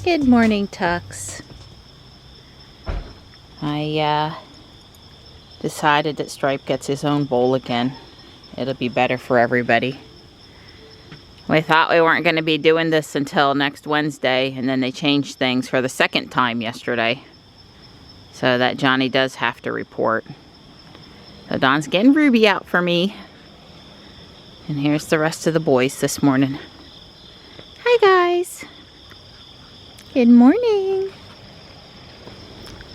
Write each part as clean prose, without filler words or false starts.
Good morning, Tux. I decided that Stripe gets his own bowl again. It'll be better for everybody. We thought we weren't going to be doing this until next Wednesday, and then they changed things for the second time yesterday. So that Johnny does have to report. So Don's getting Ruby out for me. And here's the rest of the boys this morning. Hi, guys. Good morning.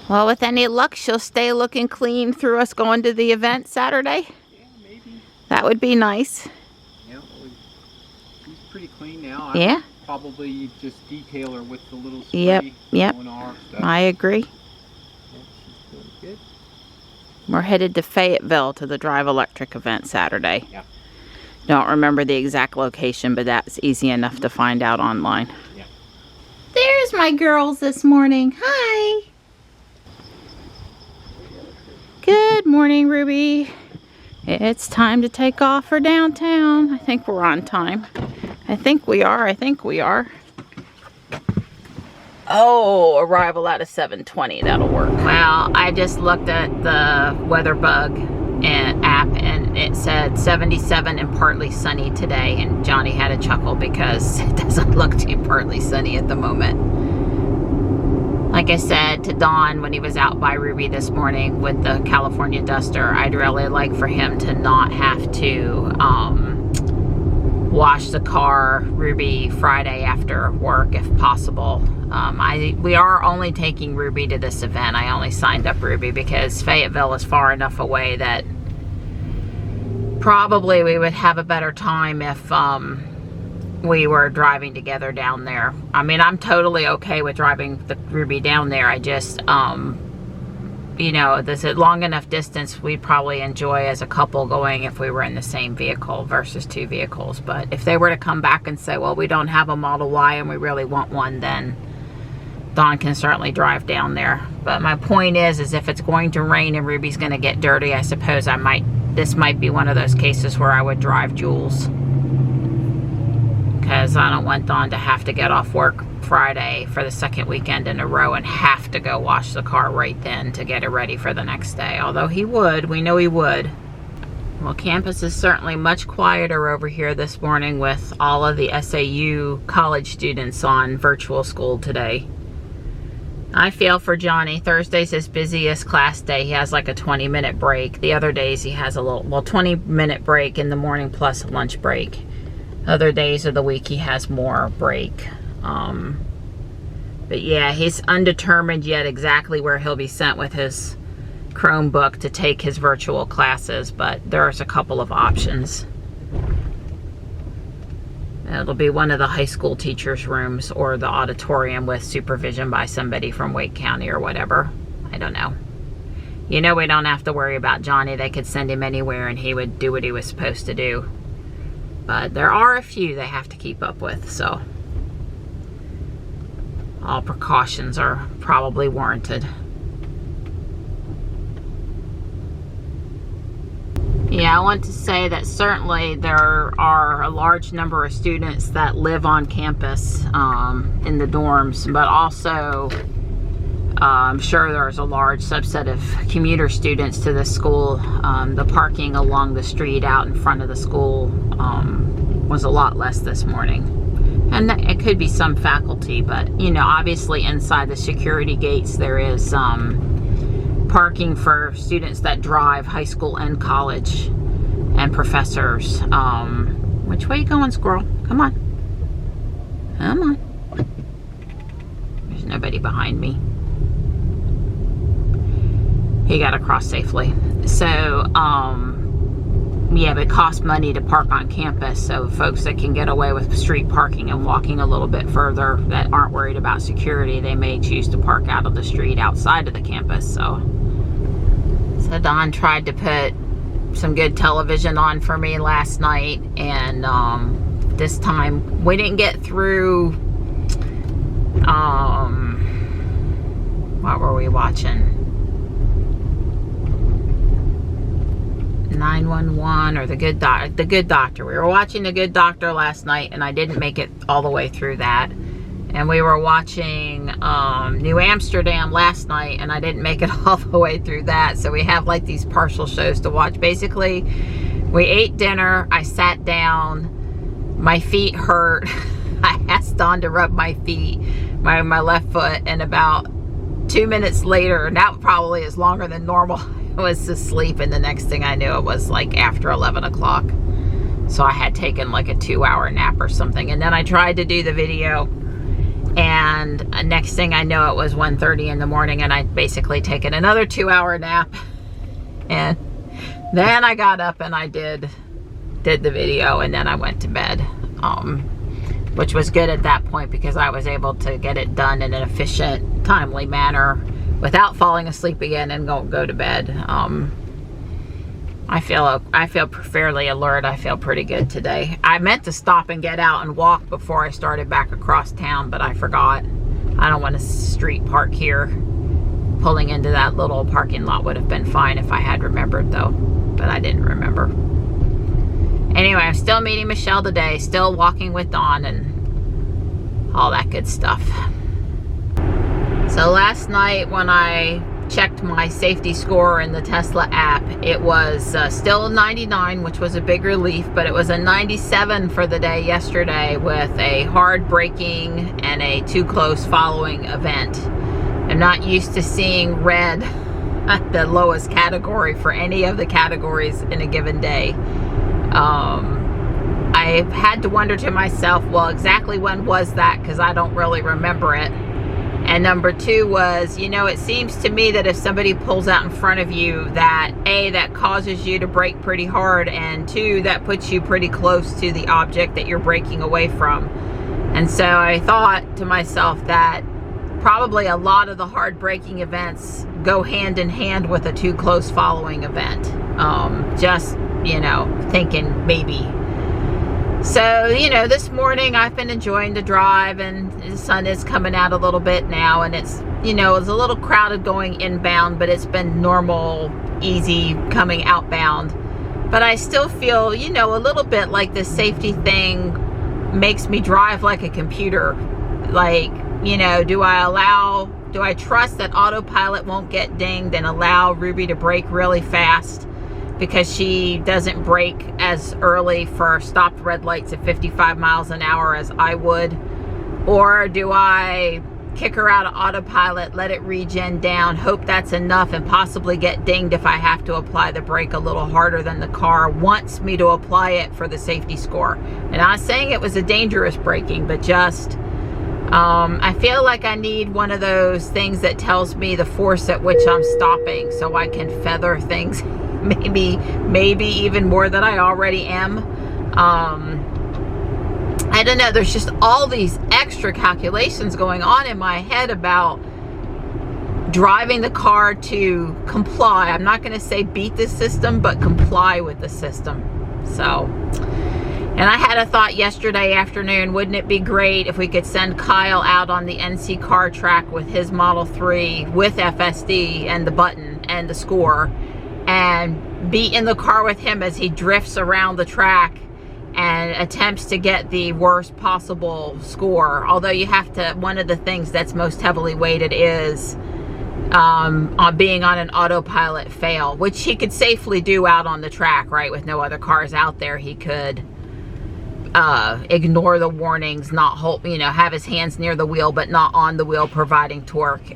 Well, with any luck, she'll stay looking clean through us going to the event Saturday. Yeah, maybe. That would be nice. Yeah, well, she's pretty clean now. Yeah. I'd probably just detail her with the little spray. Yep. On our stuff. I agree. Yeah, she's doing good. We're headed to Fayetteville to the Drive Electric event Saturday. Yeah. Don't remember the exact location, but that's easy enough to find out online. Yeah. There's my girls this morning. Hi. Good morning, Ruby. It's time to take off for downtown. I think we're on time. I think we are. Oh, arrival at a 7:20. That'll work. Well, I just looked at the weather bug app and it said 77 and partly sunny today, and Johnny had a chuckle because it doesn't look too partly sunny at the moment. Like I said to Don when he was out by Ruby this morning with the California duster, I'd really like for him to not have to wash the car, Ruby, Friday after work if possible. We are only taking Ruby to this event. I only signed up Ruby because Fayetteville is far enough away that probably we would have a better time if we were driving together down there. I mean, I'm totally okay with driving the Ruby down there. I just, you know, this is long enough distance we'd probably enjoy as a couple going if we were in the same vehicle versus two vehicles. But if they were to come back and say, well, we don't have a Model Y and we really want one, then Don can certainly drive down there. But my point is if it's going to rain and Ruby's going to get dirty, I suppose this might be one of those cases where I would drive Jules. Because I don't want Don to have to get off work Friday for the second weekend in a row and have to go wash the car right then to get it ready for the next day. Although he would, we know he would. Well, campus is certainly much quieter over here this morning with all of the SAU college students on virtual school today. I feel for Johnny. Thursday's his busiest class day. He has like a 20-minute break. The other days he has a 20-minute break in the morning plus a lunch break. Other days of the week he has more break. But yeah, he's undetermined yet exactly where he'll be sent with his Chromebook to take his virtual classes, but there's a couple of options. It'll be one of the high school teachers' rooms or the auditorium with supervision by somebody from Wake County or whatever. I don't know. You know, we don't have to worry about Johnny. They could send him anywhere and he would do what he was supposed to do. But there are a few they have to keep up with, so all precautions are probably warranted. Yeah, I want to say that certainly there are a large number of students that live on campus in the dorms, but also I'm sure there's a large subset of commuter students to this school. The parking along the street out in front of the school was a lot less this morning. And it could be some faculty, but you know, obviously inside the security gates there is parking for students that drive, high school and college, and professors. Which way you going, squirrel? Come on. Come on. There's nobody behind me. He got across safely. So, yeah, but it costs money to park on campus. So folks that can get away with street parking and walking a little bit further that aren't worried about security, they may choose to park out of the street outside of the campus. So Don tried to put some good television on for me last night, and this time we didn't get through. What were we watching? 911 or The Good Doctor. We were watching The Good Doctor last night, and I didn't make it all the way through that. And we were watching New Amsterdam last night, and I didn't make it all the way through that. So we have like these partial shows to watch. Basically, we ate dinner, I sat down, my feet hurt. I asked Don to rub my feet, my left foot, and about 2 minutes later, and that probably is longer than normal, I was asleep, and the next thing I knew, it was like after 11 o'clock. So I had taken like a 2-hour nap or something, and then I tried to do the video, and next thing I know, it was 1:30 in the morning, and I'd basically taken another 2-hour nap, and then I got up and I did the video, and then I went to bed, which was good at that point because I was able to get it done in an efficient, timely manner without falling asleep again and go to bed. I feel fairly alert. I feel pretty good today. I meant to stop and get out and walk before I started back across town, but I forgot. I don't want to street park here. Pulling into that little parking lot would have been fine if I had remembered, though, but I didn't remember. Anyway, I'm still meeting Michelle today, still walking with Dawn and all that good stuff. So last night when I checked my safety score in the Tesla app, it was still 99, which was a big relief, but it was a 97 for the day yesterday with a hard braking and a too close following event. I'm not used to seeing red at the lowest category for any of the categories in a given day. I had to wonder to myself, well, exactly when was that? Because I don't really remember it. And number two was, you know, it seems to me that if somebody pulls out in front of you, that A, that causes you to brake pretty hard, and two, that puts you pretty close to the object that you're braking away from. And so I thought to myself that probably a lot of the hard braking events go hand in hand with a too close following event. Just, you know, thinking maybe. So, you know, this morning I've been enjoying the drive, and the sun is coming out a little bit now, and it's, you know, it's a little crowded going inbound, but it's been normal, easy coming outbound. But I still feel, you know, a little bit like this safety thing makes me drive like a computer. Like, you know, do I trust that autopilot won't get dinged and allow Ruby to brake really fast because she doesn't brake as early for stopped red lights at 55 miles an hour as I would? Or do I kick her out of autopilot, let it regen down, hope that's enough, and possibly get dinged if I have to apply the brake a little harder than the car wants me to apply it for the safety score? And I'm not saying it was a dangerous braking, but just I feel like I need one of those things that tells me the force at which I'm stopping so I can feather things maybe even more than I already am. I don't know, there's just all these extra calculations going on in my head about driving the car to comply. I'm not going to say beat the system, but comply with the system. So, and I had a thought yesterday afternoon, wouldn't it be great if we could send Kyle out on the NC car track with his Model 3 with FSD and the button and the score, and be in the car with him as he drifts around the track and attempts to get the worst possible score. Although you have to, one of the things that's most heavily weighted is on being on an autopilot fail, which he could safely do out on the track, right? With no other cars out there, he could ignore the warnings, not hold, you know, have his hands near the wheel but not on the wheel, providing torque,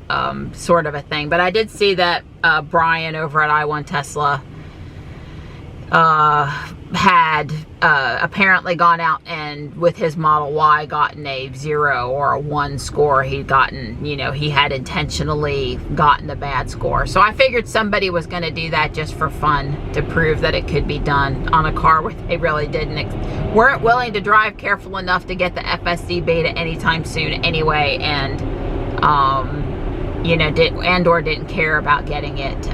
sort of a thing. But I did see that Brian over at I1 Tesla had apparently gone out and with his Model Y gotten a 0 or a 1 score. He'd gotten, you know, he had intentionally gotten a bad score. So I figured somebody was going to do that just for fun, to prove that it could be done on a car where they really weren't willing to drive careful enough to get the FSD beta anytime soon anyway, and you know, didn't care about getting it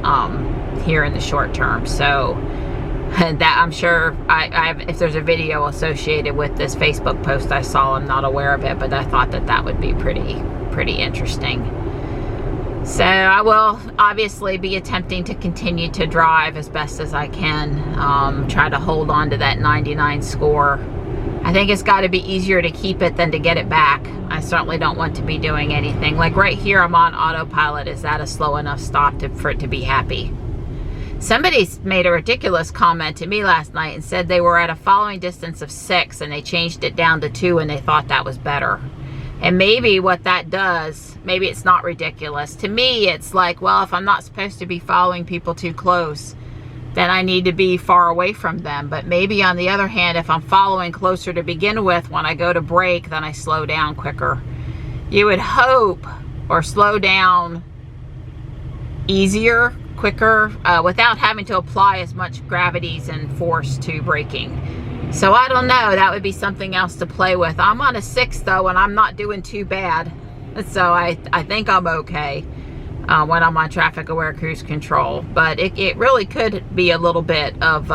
here in the short term. So that, I'm sure, if there's a video associated with this Facebook post I saw, I'm not aware of it, but I thought that would be pretty interesting. So I will obviously be attempting to continue to drive as best as I can, try to hold on to that 99 score. I think it's got to be easier to keep it than to get it back. I certainly don't want to be doing anything. Like right here, I'm on autopilot. Is that a slow enough stop for it to be happy? Somebody made a ridiculous comment to me last night and said they were at a following distance of 6 and they changed it down to 2 and they thought that was better. And maybe what that does, maybe it's not ridiculous. To me, it's like, well, if I'm not supposed to be following people too close, then I need to be far away from them. But maybe on the other hand, if I'm following closer to begin with, when I go to brake, then I slow down quicker. You would hope, or slow down easier, quicker, without having to apply as much gravities and force to braking. So I don't know, that would be something else to play with. I'm on a 6 though, and I'm not doing too bad. So I think I'm okay when I'm on traffic aware cruise control. But it really could be a little bit of,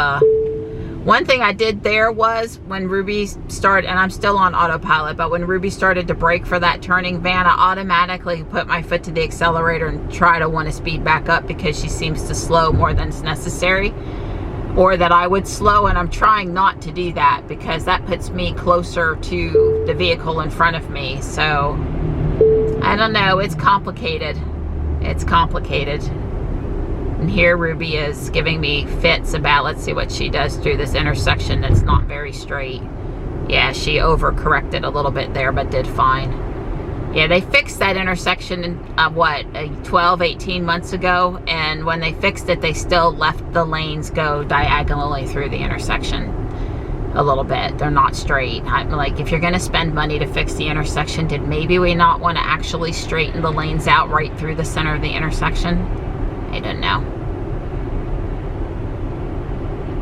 one thing I did there was when Ruby started, and I'm still on autopilot, but when Ruby started to brake for that turning van, I automatically put my foot to the accelerator and try to want to speed back up because she seems to slow more than is necessary, or that I would slow, and I'm trying not to do that because that puts me closer to the vehicle in front of me. So I don't know, it's complicated. It's complicated. And here Ruby is giving me fits about, let's see what she does through this intersection that's not very straight. Yeah, she overcorrected a little bit there, but did fine. Yeah, they fixed that intersection, what, 12, 18 months ago, and when they fixed it, they still left the lanes go diagonally through the intersection a little bit. They're not straight. I'm like, if you're gonna spend money to fix the intersection, did maybe we not want to actually straighten the lanes out right through the center of the intersection? I don't know.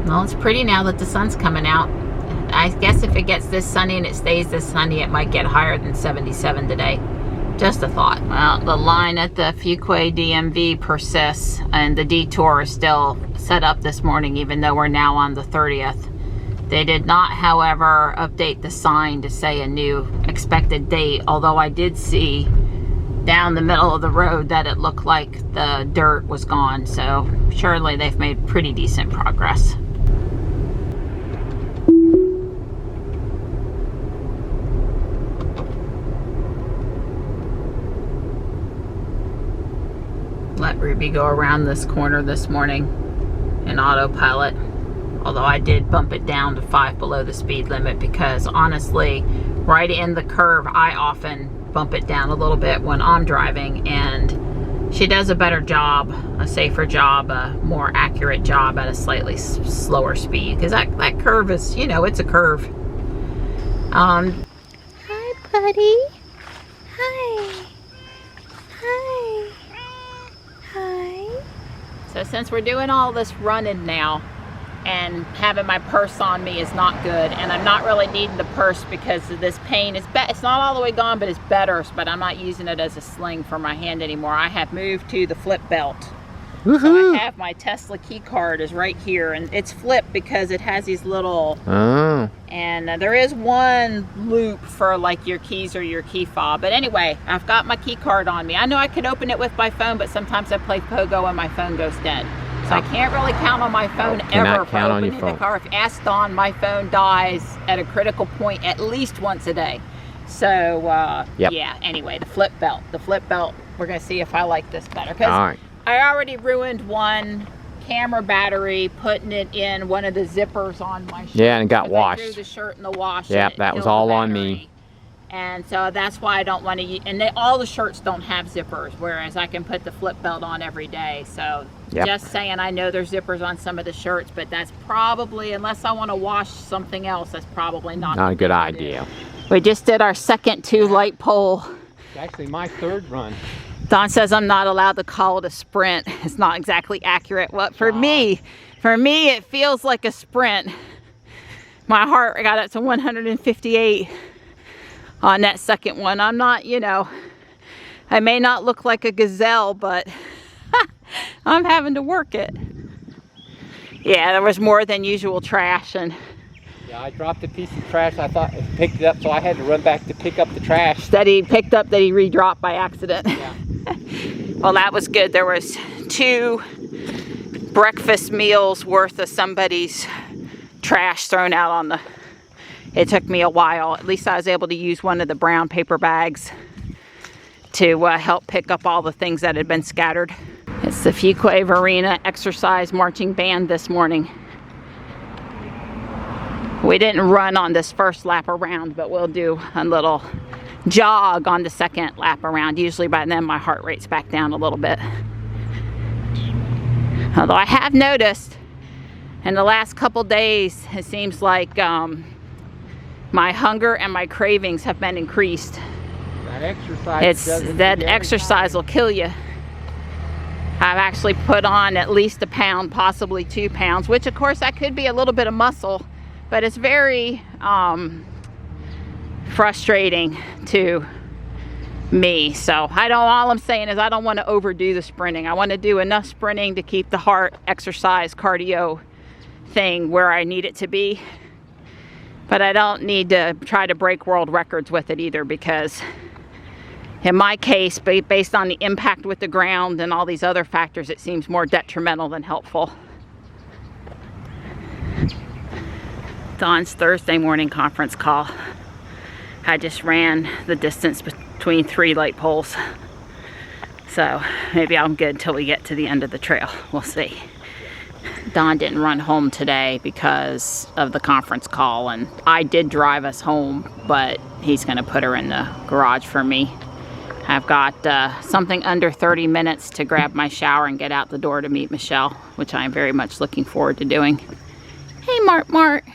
Well, it's pretty now that the sun's coming out. I guess if it gets this sunny and it stays this sunny, it might get higher than 77 today. Just a thought. Well, the line at the Fuquay DMV persists, and the detour is still set up this morning, even though we're now on the 30th. They did not, however, update the sign to say a new expected date, although I did see down the middle of the road that it looked like the dirt was gone. So surely they've made pretty decent progress. Let Ruby go around this corner this morning in autopilot, although I did bump it down to 5 below the speed limit because honestly, right in the curve, I often bump it down a little bit when I'm driving, and she does a better job, a safer job, a more accurate job at a slightly slower speed, because that curve is, you know, it's a curve. Hi, buddy. Hi. Hi. Hi. So since we're doing all this running now, and having my purse on me is not good, and I'm not really needing the purse because this pain is it's not all the way gone, but it's better, but I'm not using it as a sling for my hand anymore. I have moved to the flip belt. So I have my Tesla key card is right here, and it's flipped because it has these little, and there is one loop for like your keys or your key fob. But anyway, I've got my key card on me. I know I could open it with my phone, but sometimes I play Pogo and my phone goes dead. So I can't really count on my phone ever for opening the car. If asked Don, my phone dies at a critical point at least once a day. So yeah, anyway, the flip belt, we're gonna see if I like this better. Because I already ruined one camera battery putting it in one of the zippers on my shirt. Yeah, and it got washed. I threw the shirt in the wash. Yeah, that was all on me. And so that's why I don't want to, and all the shirts don't have zippers, whereas I can put the flip belt on every day. So just saying, I know there's zippers on some of the shirts, but that's probably, unless I want to wash something else, that's probably not a good idea. We just did our second 2-light pole. It's actually my 3rd run. Don says I'm not allowed to call it a sprint. It's not exactly accurate. What for me, it feels like a sprint. My heart got up to 158 on that second one. I'm not, you know, I may not look like a gazelle, but I'm having to work it. Yeah, there was more than usual trash, and yeah, I dropped a piece of trash. I thought it picked it up, so I had to run back to pick up the trash that he picked up that he re-dropped by accident. Yeah. Well, that was good. There was 2 breakfast meals worth of somebody's trash thrown out on the, it took me a while. At least I was able to use one of the brown paper bags to help pick up all the things that had been scattered. It's the Fuquay Arena exercise marching band this morning. We didn't run on this first lap around, but we'll do a little jog on the second lap around. Usually by then my heart rate's back down a little bit. Although I have noticed in the last couple days, it seems like my hunger and my cravings have been increased. That exercise will kill you. I've actually put on at least a pound, possibly 2 pounds, which of course that could be a little bit of muscle, but it's very frustrating to me. So all I'm saying is I don't want to overdo the sprinting. I want to do enough sprinting to keep the heart exercise cardio thing where I need it to be. But I don't need to try to break world records with it either, because in my case, based on the impact with the ground and all these other factors, it seems more detrimental than helpful. Dawn's Thursday morning conference call. I just ran the distance between 3 light poles. So maybe I'm good till we get to the end of the trail. We'll see. Dawn didn't run home today because of the conference call, and I did drive us home, but he's gonna put her in the garage for me. I've got something under 30 minutes to grab my shower and get out the door to meet Michelle, which I am very much looking forward to doing. Hey, Mart.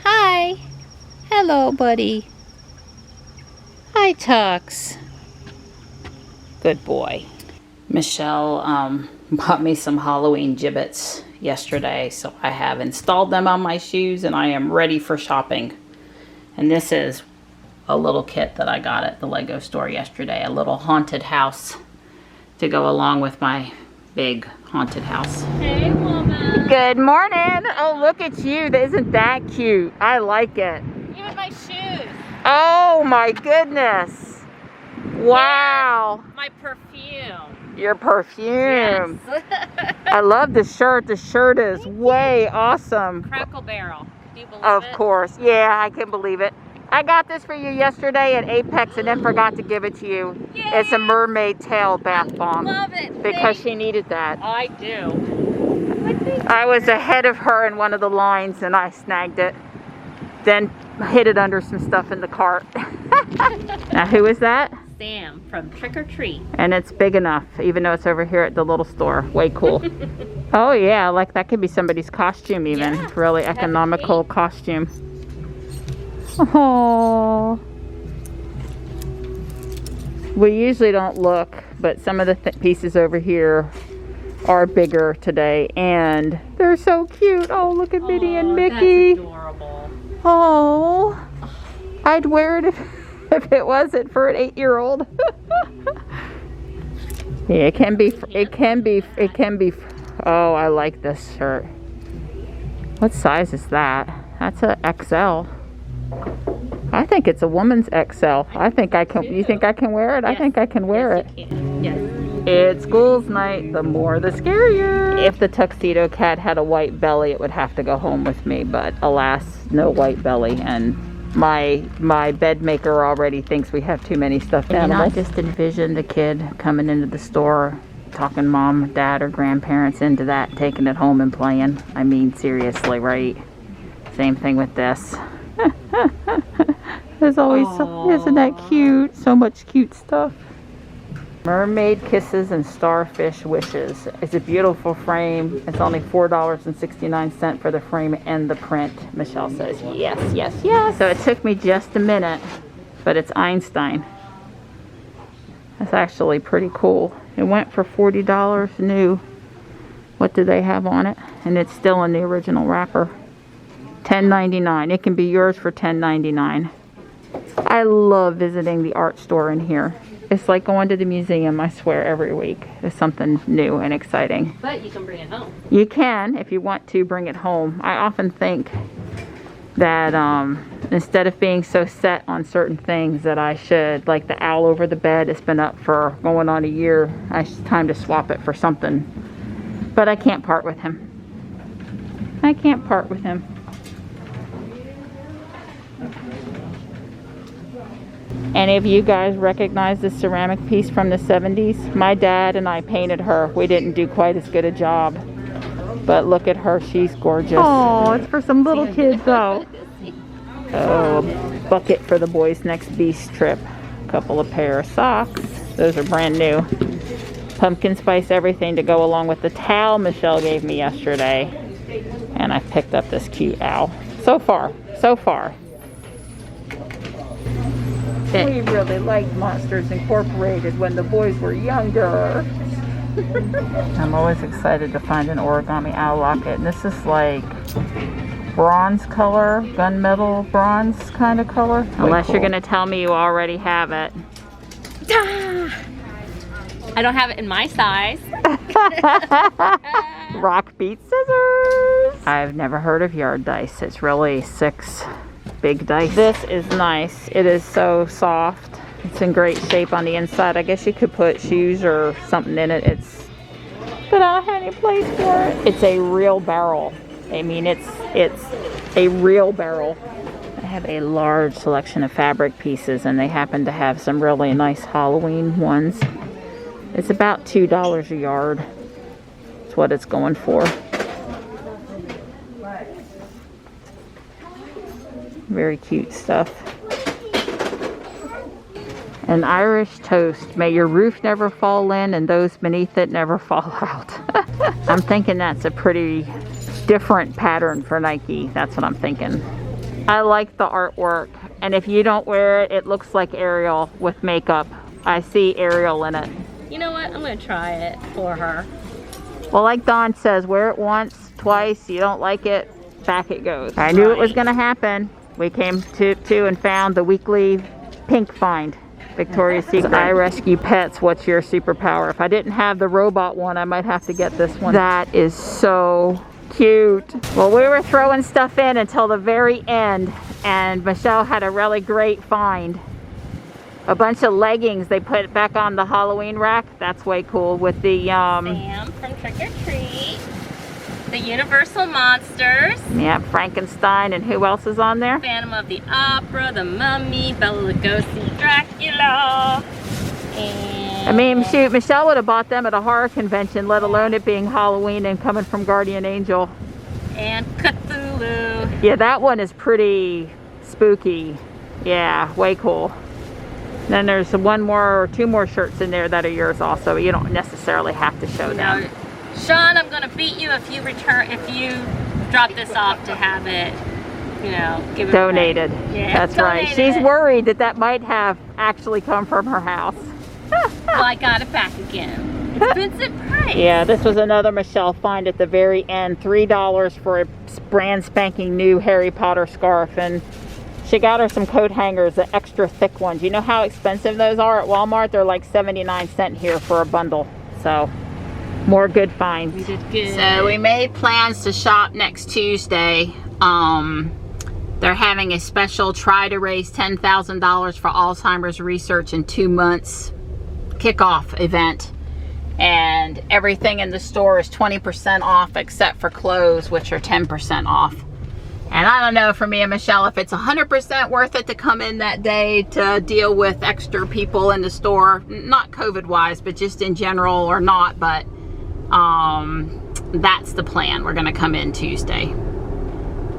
Hi. Hello, buddy. Hi, Tux. Good boy. Michelle bought me some Halloween gibbets yesterday, so I have installed them on my shoes and I am ready for shopping. And this is a little kit that I got at the Lego store yesterday, a little haunted house to go along with my big haunted house. Hey, woman. Good morning. Oh, look at you. Isn't that cute? I like it. Even my shoes. Oh my goodness. Wow. My perfume. Your perfume. Yes. I love the shirt. The shirt is way awesome. Crackle Barrel. Do you believe Of it? course. Yeah, I can believe it. I got this for you yesterday at Apex and then forgot to give it to you. Yay. It's a mermaid tail bath bomb. Love it. Because she needed that. I do. I was ahead of her in one of the lines and I snagged it. Then hid it under some stuff in the cart. Now who is that? Sam from Trick or Treat. And it's big enough, even though it's over here at the little store. Way cool. Oh yeah, like that could be somebody's costume even. Yeah, really economical costume. Oh. We usually don't look, but some of the pieces over here are bigger today, and they're so cute. Oh, look at Minnie and Mickey. That's adorable. Oh, I'd wear it if it wasn't for an 8-year-old. Yeah, it can be. Oh, I like this shirt. What size is that? That's a XL. I think it's a woman's XL. I think I can. You think I can wear it? Yes. I think I can wear it. Yes. It's school's night. The more, the scarier. If the tuxedo cat had a white belly, it would have to go home with me. But alas, no white belly. And my bed maker already thinks we have too many stuffed animals. I just envisioned a kid coming into the store, talking mom, dad, or grandparents into that, taking it home and playing. I mean, seriously, right? Same thing with this. There's always isn't that cute? So much cute stuff. Mermaid Kisses and Starfish Wishes. It's a beautiful frame. It's only $4.69 for the frame and the print. Michelle says yes, yes, yes. So it took me just a minute, but it's Einstein. That's actually pretty cool. It went for $40 new. What do they have on it? And it's still in the original wrapper. $10.99. It can be yours for $10.99. I love visiting the art store in here. It's like going to the museum, I swear, every week. There's something new and exciting. But you can bring it home. You can, if you want to, bring it home. I often think that instead of being so set on certain things that I should, like the owl over the bed, it's been up for going on a year. It's time to swap it for something. But I can't part with him. I can't part with him. Any of you guys recognize this ceramic piece from the 70s? My dad and I painted her. We didn't do quite as good a job. But look at her, she's gorgeous. Oh, it's for some little kids though. Oh, a bucket for the boys' next beast trip. A couple of pair of socks. Those are brand new. Pumpkin spice everything to go along with the towel Michelle gave me yesterday. And I picked up this cute owl. So far, so far. We really liked Monsters Incorporated when the boys were younger. I'm always excited to find an origami owl locket. And this is like bronze color, gunmetal bronze kind of color. Unless you're going to tell me you already have it. I don't have it in my size. Rock beat scissors. I've never heard of yard dice. It's really 6 big dice. This is nice. It is so soft. It's in great shape on the inside. I guess you could put shoes or something in it. But I don't have any place for it. It's a real barrel. I mean, it's a real barrel. I have a large selection of fabric pieces, and they happen to have some really nice Halloween ones. It's about $2 a yard. That's what it's going for. Very cute stuff. An Irish toast. May your roof never fall in and those beneath it never fall out. I'm thinking that's a pretty different pattern for Nike. That's what I'm thinking. I like the artwork. And if you don't wear it, it looks like Ariel with makeup. I see Ariel in it. You know what? I'm going to try it for her. Well, like Dawn says, wear it once, twice. You don't like it, back it goes. I knew it was going to happen. We came to and found the weekly pink find. Victoria's Secret. I rescue pets. What's your superpower? If I didn't have the robot one, I might have to get this one. That is so cute. Well, we were throwing stuff in until the very end, and Michelle had a really great find. A bunch of leggings they put back on the Halloween rack. That's way cool with the Sam from Trick or Treat. The Universal Monsters. Yeah, Frankenstein, and who else is on there? Phantom of the Opera, The Mummy, Bela Lugosi, Dracula. And I mean, shoot, Michelle would have bought them at a horror convention, let alone it being Halloween and coming from Guardian Angel. And Cthulhu. Yeah, that one is pretty spooky. Yeah, way cool. Then there's one more or 2 more shirts in there that are yours also. You don't necessarily have to show them. Sean, I'm gonna beat you if you drop this off to have it, you know, give it donated. away. Yeah, that's right. She's worried that might have actually come from her house. Well, I got it back again. It's Vincent Price. Yeah, this was another Michelle find at the very end. $3 for a brand spanking new Harry Potter scarf, and she got her some coat hangers, the extra thick ones. You know how expensive those are at Walmart? They're like 79 cents here for a bundle. So more good finds. We did good. So we made plans to shop next Tuesday. They're having a special try to raise $10,000 for Alzheimer's research in 2 months kickoff event. And everything in the store is 20% off except for clothes, which are 10% off. And I don't know, for me and Michelle, if it's 100% worth it to come in that day to deal with extra people in the store, not COVID-wise, but just in general, or not. But that's the plan. We're going to come in Tuesday.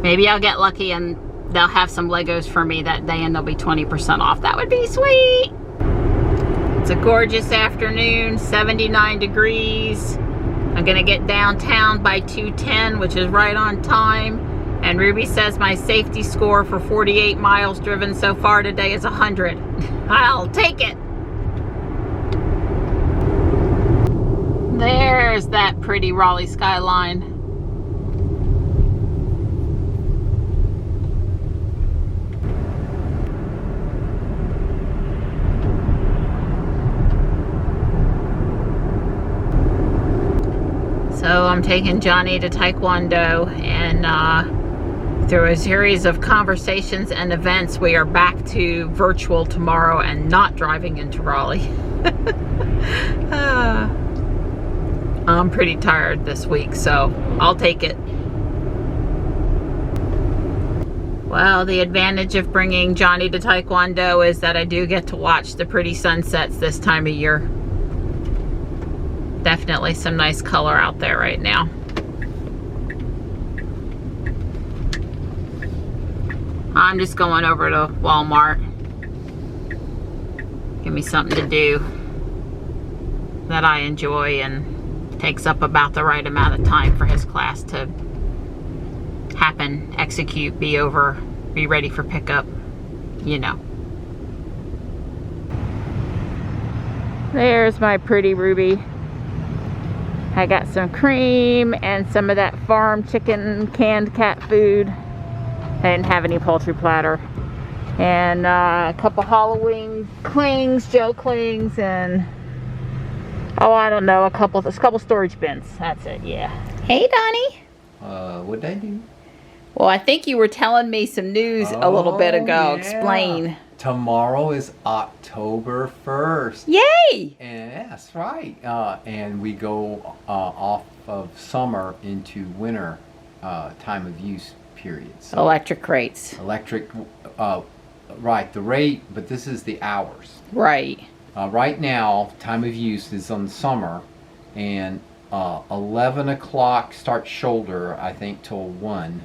Maybe I'll get lucky and they'll have some Legos for me that day and they'll be 20% off. That would be sweet. It's a gorgeous afternoon, 79 degrees. I'm gonna get downtown by 2:10, which is right on time. And Ruby says my safety score for 48 miles driven so far today is 100. I'll take it. There's that pretty Raleigh skyline. So I'm taking Johnny to Taekwondo, and through a series of conversations and events, we are back to virtual tomorrow and not driving into Raleigh. I'm pretty tired this week, so I'll take it. Well, the advantage of bringing Johnny to Taekwondo is that I do get to watch the pretty sunsets this time of year. Definitely some nice color out there right now. I'm just going over to Walmart. Give me something to do that I enjoy and takes up about the right amount of time for his class to happen, execute, be over, be ready for pickup, you know. There's my pretty Ruby. I got some cream and some of that farm chicken canned cat food. I didn't have any poultry platter. And a couple Halloween clings, Joe clings, and oh, I don't know, a couple storage bins. That's it, yeah. Hey, Donnie. What'd I do? Well, I think you were telling me some news a little bit ago. Yeah. Explain. Tomorrow is October 1st. Yay! And that's right. And we go off of summer into winter time of use period. So Electric rates. electric, right, the rate, but this is the hours. Right. Right now, time of use is on summer, and 11 o'clock starts shoulder, I think, till 1.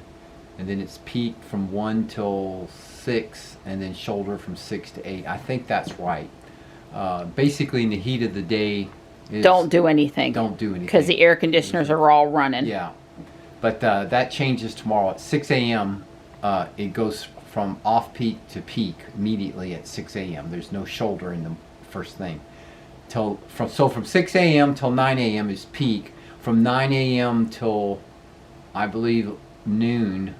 And then it's peak from 1 till 6, and then shoulder from 6 to 8. I think that's right. Basically, in the heat of the day, Don't do anything. Don't do anything. Because the air conditioners are all running. Yeah. But that changes tomorrow at 6 a.m. It goes from off-peak to peak immediately at 6 a.m. There's no shoulder in the first thing. From 6 a.m. till 9 a.m. is peak. From 9 a.m. till, I believe, noon,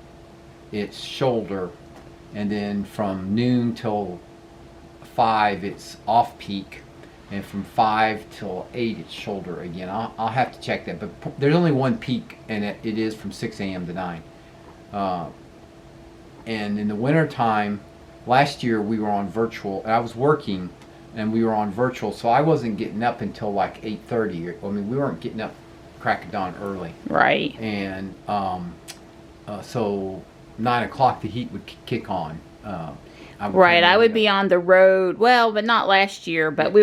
it's shoulder. And then from noon till 5, it's off-peak. And from 5 till 8, it's shoulder again. I'll have to check that, but there's only one peak, and it is from 6 a.m. to 9. And in the winter time, last year we were on virtual. I was working, and we were on virtual, so I wasn't getting up until like 8:30. I mean, we weren't getting up crack of dawn early. Right. And so 9 o'clock the heat would kick on. I would be on the road. Well, but not last year. But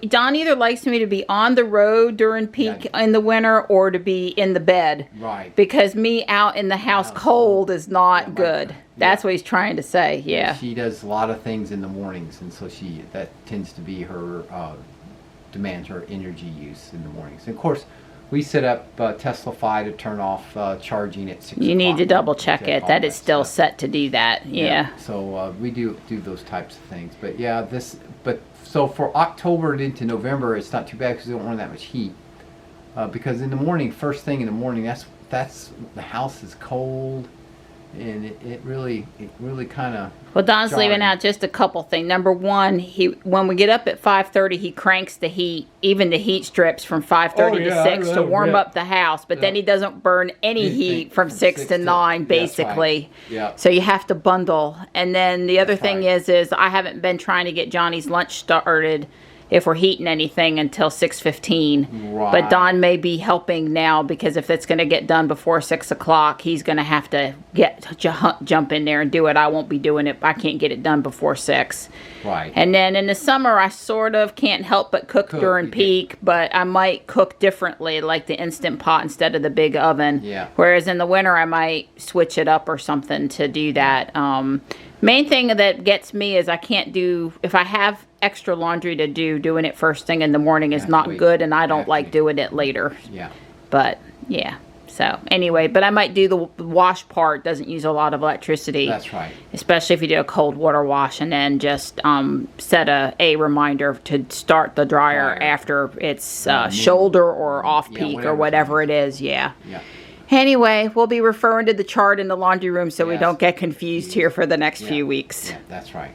Don either likes me to be on the road during peak in the winter or to be in the bed. Right. Because me out in the house cold is not good. That's what he's trying to say. Yeah. She does a lot of things in the mornings, and so that tends to be her demands her energy use in the mornings. And of course, we set up Teslafy to turn off charging at 6 You need o'clock. to double check it. That is still set to do that. Yeah. So we do those types of things. But yeah, so for October into November, it's not too bad because we don't want that much heat. Because in the morning, first thing in the morning, that's the house is cold, and it really kind of. Well, Don's leaving out just a couple things. Number one, when we get up at 5:30, he cranks the heat, even the heat strips from 5:30 to 6 to warm up the house. But then he doesn't burn any heat from 6 to 9, basically. Right. Yeah. So you have to bundle. And then the other thing is I haven't been trying to get Johnny's lunch started. if we're heating anything until 6:15. Right. But Don may be helping now, because if it's going to get done before 6 o'clock, he's going to have to jump in there and do it. I won't be doing it. I can't get it done before 6. Right. And then in the summer, I sort of can't help but cook during peak, but I might cook differently, like the Instant Pot instead of the big oven. Yeah. Whereas in the winter, I might switch it up or something to do that. Main thing that gets me is I can't do, if I have extra laundry to do, doing it first thing in the morning is not good, and I don't like doing it later. Yeah. But yeah. So anyway, but I might do the wash part. Doesn't use a lot of electricity. That's right. Especially if you do a cold water wash, and then just set a reminder to start the dryer after it's shoulder or off peak or whatever it is. Yeah. Yeah. Anyway, we'll be referring to the chart in the laundry room so we don't get confused here for the next few weeks. Yeah, that's right.